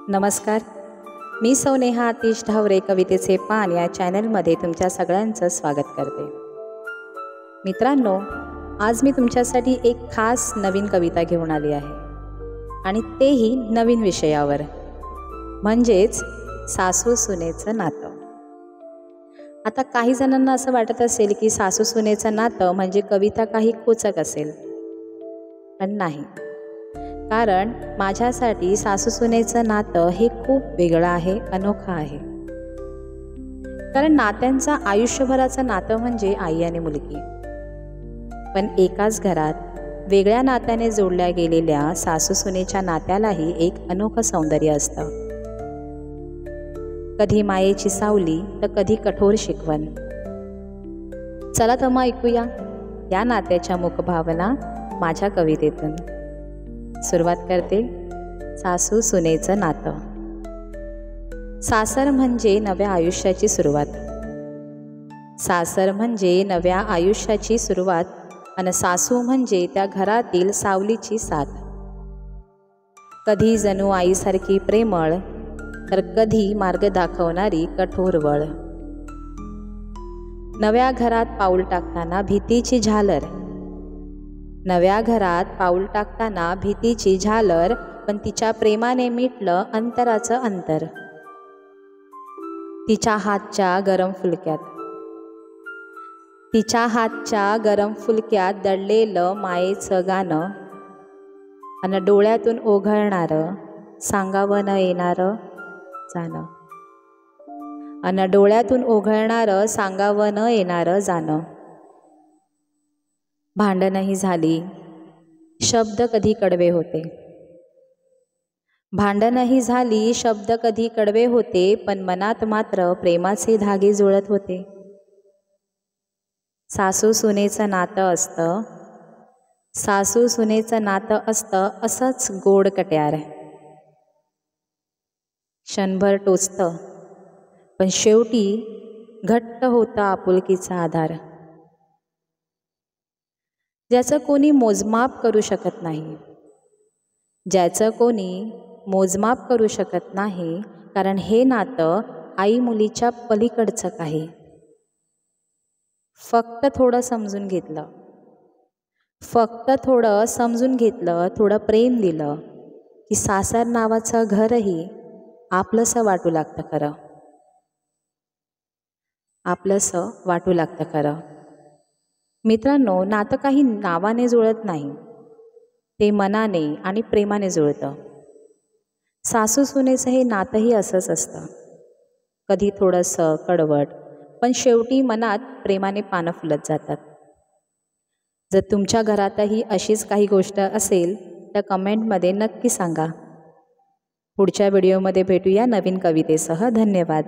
नमस्कार, मी सौ नेहा आतिश ढावरे कवितेचे पान या चॅनलमध्ये तुमच्या सगळ्यांचं स्वागत करते। मित्रांनो, आज मी तुमच्यासाठी एक खास नवीन कविता घेऊन आली आहे आणि तेही नवीन विषयावर, म्हणजेच सासू सुनेचं नातं। आता काही जणांना असं वाटत असेल की सासू सुनेचं नातं म्हणजे कविता काही खोचक असेल, पण नाही। कारण माझ्यासाठी सासू सुनेचं नातं हे खूप वेगळं आहे, अनोखं आहे। कारण नात्यांचं आयुष्यभराचं नातं म्हणजे आई आणि मुलगी, पण एकाच घरात वेगळ्या नात्याने जोडल्या गेलेल्या सासू सुनेच्या नात्यालाही एक अनोखं सौंदर्य असतं। कधी मायेची सावली तर कधी कठोर शिकवण। चला तर मग ऐकूया या नात्याच्या मुखभावना माझ्या कवितेतून। सुरुवात करते सासू सुनेचं नातं। सासर म्हणजे नव्या आयुष्याची सुरुवात। सासर म्हणजे नव्या आयुष्याची सुरुवात आणि सासू म्हणजे त्या घरातील सावलीची साथ। कधी जणू आईसारखी प्रेमळ तर कधी मार्ग दाखवणारी कठोर वळ। नव्या घरात पाऊल टाकताना भीतीची झालर। नव्या घरात पाऊल टाकताना भीतीची झालर, पण तिच्या प्रेमाने मिटलं अंतराचं अंतर। तिच्या हातच्या गरम फुलक्यात दडलेलं मायेचं गाणं आणि डोळ्यातून ओघळणारं सांगावं न येणारं जाणं। आणि डोळ्यातून ओघळणारं सांगावं न येणारं जाणं। भांडणही झाली, शब्द कधी कडवे होते। भांडणही झाली, शब्द कधी कडवे होते, पण मनात मात्र प्रेमाचे धागे जुळत होते। सासू सुनेचं नातं असतं, सासू सुनेचं नातं असतं असंच गोड कट्यार। क्षणभर टोचतं, पण शेवटी घट्ट होतं आपुलकीचा आधार। ज्याचं कोणी मोजमाप करू शकत नाही, ज्याचं कोणी मोजमाप करू शकत नाही, कारण हे नातं आई मुलीच्या पलीकडचं काही। फक्त थोडं समजून घेतलं, थोडं प्रेम दिलं की सासर नावाचं घरही आपलंसं वाटू लागतं खरं, आपलंसं वाटू लागतं खरं। मित्रांनो, नातं काही नावाने जुळत नाही, ते मनाने आणि प्रेमाने जुळतं। सासू सुनेचं हे नातंही असंच असतं, कधी थोडंसं कडवट, पण शेवटी मनात प्रेमाने पानं फुलत जातात। जर तुमच्या घरातही अशीच काही गोष्ट असेल तर कमेंटमध्ये नक्की सांगा। पुढच्या व्हिडिओमध्ये भेटूया नवीन कवितेसह। धन्यवाद।